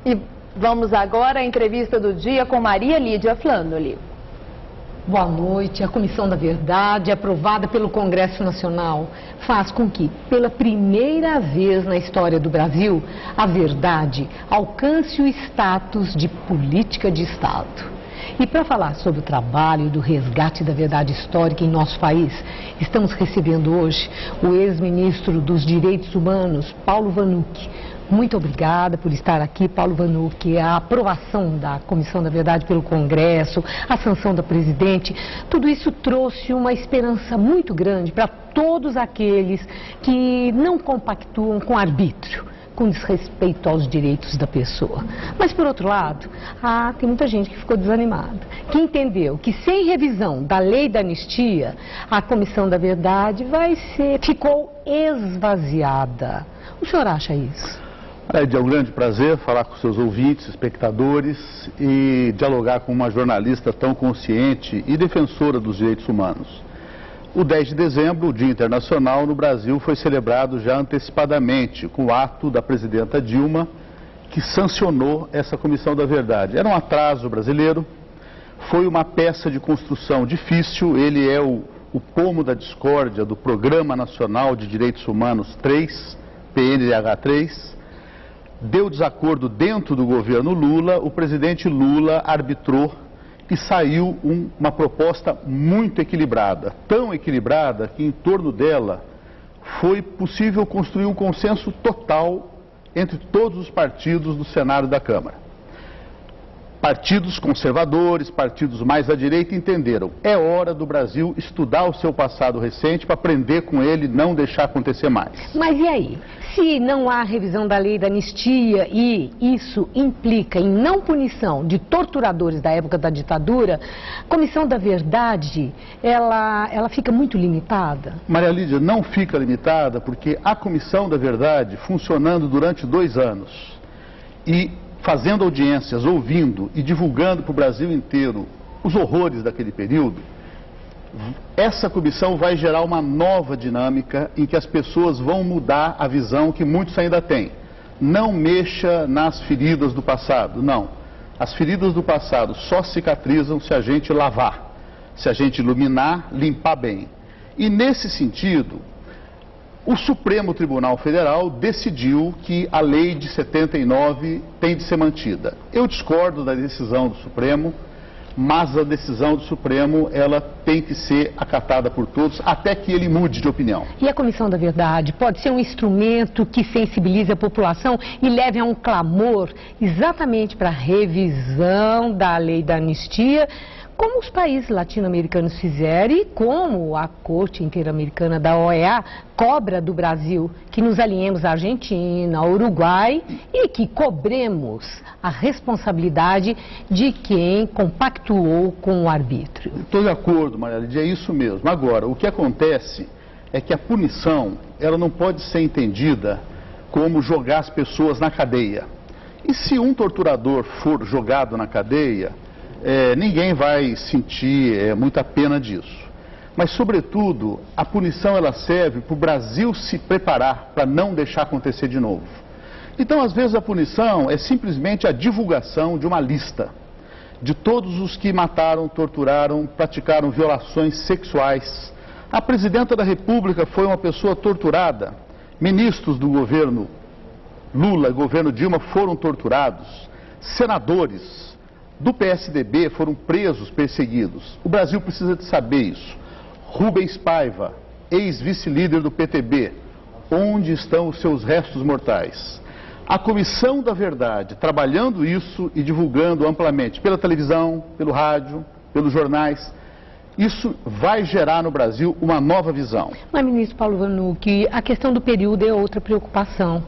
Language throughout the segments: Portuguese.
E vamos agora à entrevista do dia com Maria Lídia Flandoli. Boa noite. A Comissão da Verdade, aprovada pelo Congresso Nacional, faz com que, pela primeira vez na história do Brasil, a verdade alcance o status de política de Estado. E para falar sobre o trabalho do resgate da verdade histórica em nosso país, estamos recebendo hoje o ex-ministro dos Direitos Humanos, Paulo Vanuc. Muito obrigada por estar aqui, Paulo Vanuc. A aprovação da Comissão da Verdade pelo Congresso, a sanção da presidente, tudo isso trouxe uma esperança muito grande para todos aqueles que não compactuam com arbítrio, com desrespeito aos direitos da pessoa. Mas, por outro lado, tem muita gente que ficou desanimada, que entendeu que sem revisão da lei da anistia, a Comissão da Verdade ficou esvaziada. O senhor acha isso? É um grande prazer falar com seus ouvintes, espectadores e dialogar com uma jornalista tão consciente e defensora dos direitos humanos. O 10 de dezembro, o Dia Internacional no Brasil, foi celebrado já antecipadamente com o ato da presidenta Dilma, que sancionou essa Comissão da Verdade. Era um atraso brasileiro, foi uma peça de construção difícil, ele é o pomo da discórdia do Programa Nacional de Direitos Humanos 3, PNDH 3, deu desacordo dentro do governo Lula, o presidente Lula arbitrou e saiu uma proposta muito equilibrada, tão equilibrada que em torno dela foi possível construir um consenso total entre todos os partidos do Senado e da Câmara. Partidos conservadores, partidos mais à direita entenderam, é hora do Brasil estudar o seu passado recente para aprender com ele e não deixar acontecer mais. Mas e aí? Se não há revisão da lei da anistia e isso implica em não punição de torturadores da época da ditadura, a Comissão da Verdade, ela fica muito limitada? Maria Lídia, não fica limitada porque a Comissão da Verdade, funcionando durante 2 anos e fazendo audiências, ouvindo e divulgando para o Brasil inteiro os horrores daquele período, essa comissão vai gerar uma nova dinâmica em que as pessoas vão mudar a visão que muitos ainda têm. Não mexa nas feridas do passado, não. As feridas do passado só cicatrizam se a gente lavar, se a gente iluminar, limpar bem. E nesse sentido, o Supremo Tribunal Federal decidiu que a lei de 79 tem de ser mantida. Eu discordo da decisão do Supremo, mas a decisão do Supremo, ela tem que ser acatada por todos, até que ele mude de opinião. E a Comissão da Verdade pode ser um instrumento que sensibilize a população e leve a um clamor exatamente para a revisão da lei da anistia, como os países latino-americanos fizeram e como a Corte Interamericana da OEA cobra do Brasil que nos alinhemos à Argentina, ao Uruguai e que cobremos a responsabilidade de quem compactuou com o arbítrio. Estou de acordo, Maria Lídia, é isso mesmo. Agora, o que acontece é que a punição, ela não pode ser entendida como jogar as pessoas na cadeia. E se um torturador for jogado na cadeia, ninguém vai sentir muita pena disso. Mas, sobretudo, a punição ela serve para o Brasil se preparar para não deixar acontecer de novo. Então, às vezes, a punição é simplesmente a divulgação de uma lista de todos os que mataram, torturaram, praticaram violações sexuais. A presidenta da República foi uma pessoa torturada. Ministros do governo Lula e governo Dilma foram torturados. Senadores do PSDB foram presos, perseguidos. O Brasil precisa de saber isso. Rubens Paiva, ex-vice-líder do PTB, onde estão os seus restos mortais? A Comissão da Verdade, trabalhando isso e divulgando amplamente pela televisão, pelo rádio, pelos jornais, isso vai gerar no Brasil uma nova visão. Mas, ministro Paulo Vanuc, a questão do período é outra preocupação.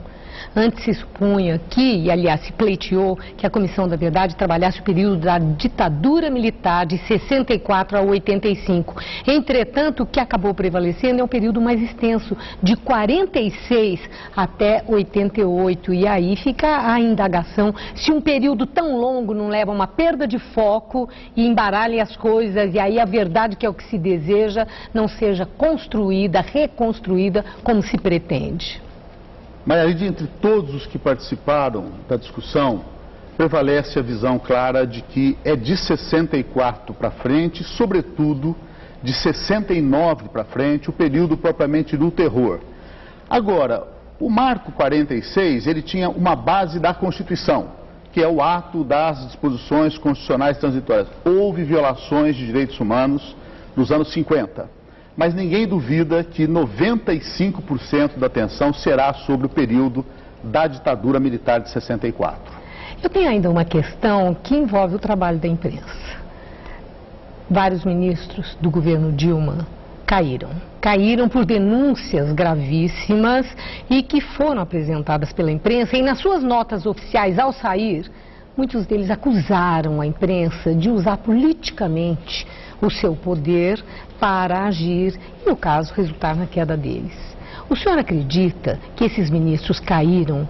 Antes se supunha que, e aliás se pleiteou, que a Comissão da Verdade trabalhasse o período da ditadura militar de 64 a 85. Entretanto, o que acabou prevalecendo é um período mais extenso, de 46 até 88. E aí fica a indagação se um período tão longo não leva a uma perda de foco e embaralhe as coisas, e aí a verdade, que é o que se deseja, não seja construída, reconstruída como se pretende. Maria Lídia, entre todos os que participaram da discussão, prevalece a visão clara de que é de 64 para frente, sobretudo de 69 para frente, o período propriamente do terror. Agora, o Marco 46, ele tinha uma base da Constituição, que é o ato das disposições constitucionais transitórias. Houve violações de direitos humanos nos anos 50, mas ninguém duvida que 95% da atenção será sobre o período da ditadura militar de 64. Eu tenho ainda uma questão que envolve o trabalho da imprensa. Vários ministros do governo Dilma caíram por denúncias gravíssimas e que foram apresentadas pela imprensa, e nas suas notas oficiais ao sair, muitos deles acusaram a imprensa de usar politicamente o seu poder para agir e, no caso, resultar na queda deles. O senhor acredita que esses ministros caíram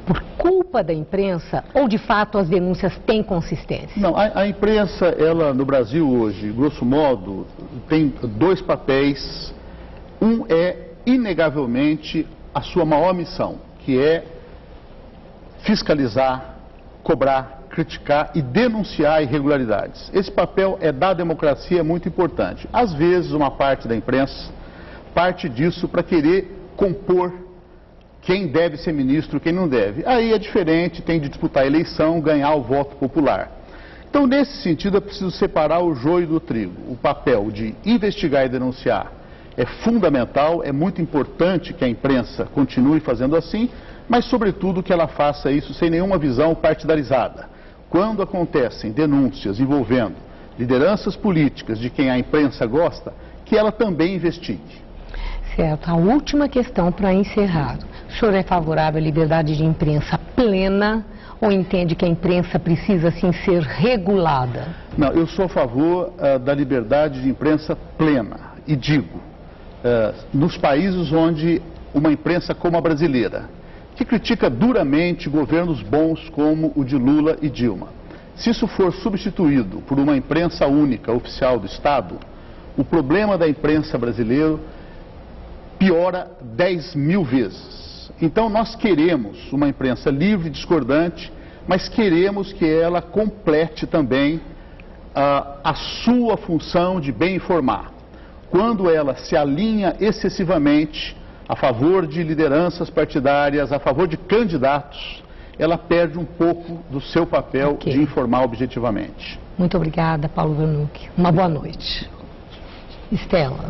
por culpa da imprensa ou, de fato, as denúncias têm consistência? Não, a imprensa, ela no Brasil hoje, grosso modo, tem dois papéis. Um é, inegavelmente, a sua maior missão, que é fiscalizar, cobrar, criticar e denunciar irregularidades. Esse papel da democracia é muito importante. Às vezes, uma parte da imprensa parte disso para querer compor quem deve ser ministro, quem não deve. Aí é diferente, tem de disputar a eleição, ganhar o voto popular. Então, nesse sentido, é preciso separar o joio do trigo. O papel de investigar e denunciar é fundamental, é muito importante que a imprensa continue fazendo assim, mas, sobretudo, que ela faça isso sem nenhuma visão partidarizada. Quando acontecem denúncias envolvendo lideranças políticas de quem a imprensa gosta, que ela também investigue. Certo. A última questão para encerrar. O senhor é favorável à liberdade de imprensa plena ou entende que a imprensa precisa, sim, ser regulada? Não, eu sou a favor da liberdade de imprensa plena. E digo, nos países onde uma imprensa como a brasileira, que critica duramente governos bons como o de Lula e Dilma, se isso for substituído por uma imprensa única, oficial do Estado, o problema da imprensa brasileira piora 10.000 vezes. Então nós queremos uma imprensa livre, discordante, mas queremos que ela complete também a sua função de bem informar. Quando ela se alinha excessivamente a favor de lideranças partidárias, a favor de candidatos, ela perde um pouco do seu papel de informar objetivamente. Muito obrigada, Paulo Wernucki. Uma boa noite. Estela.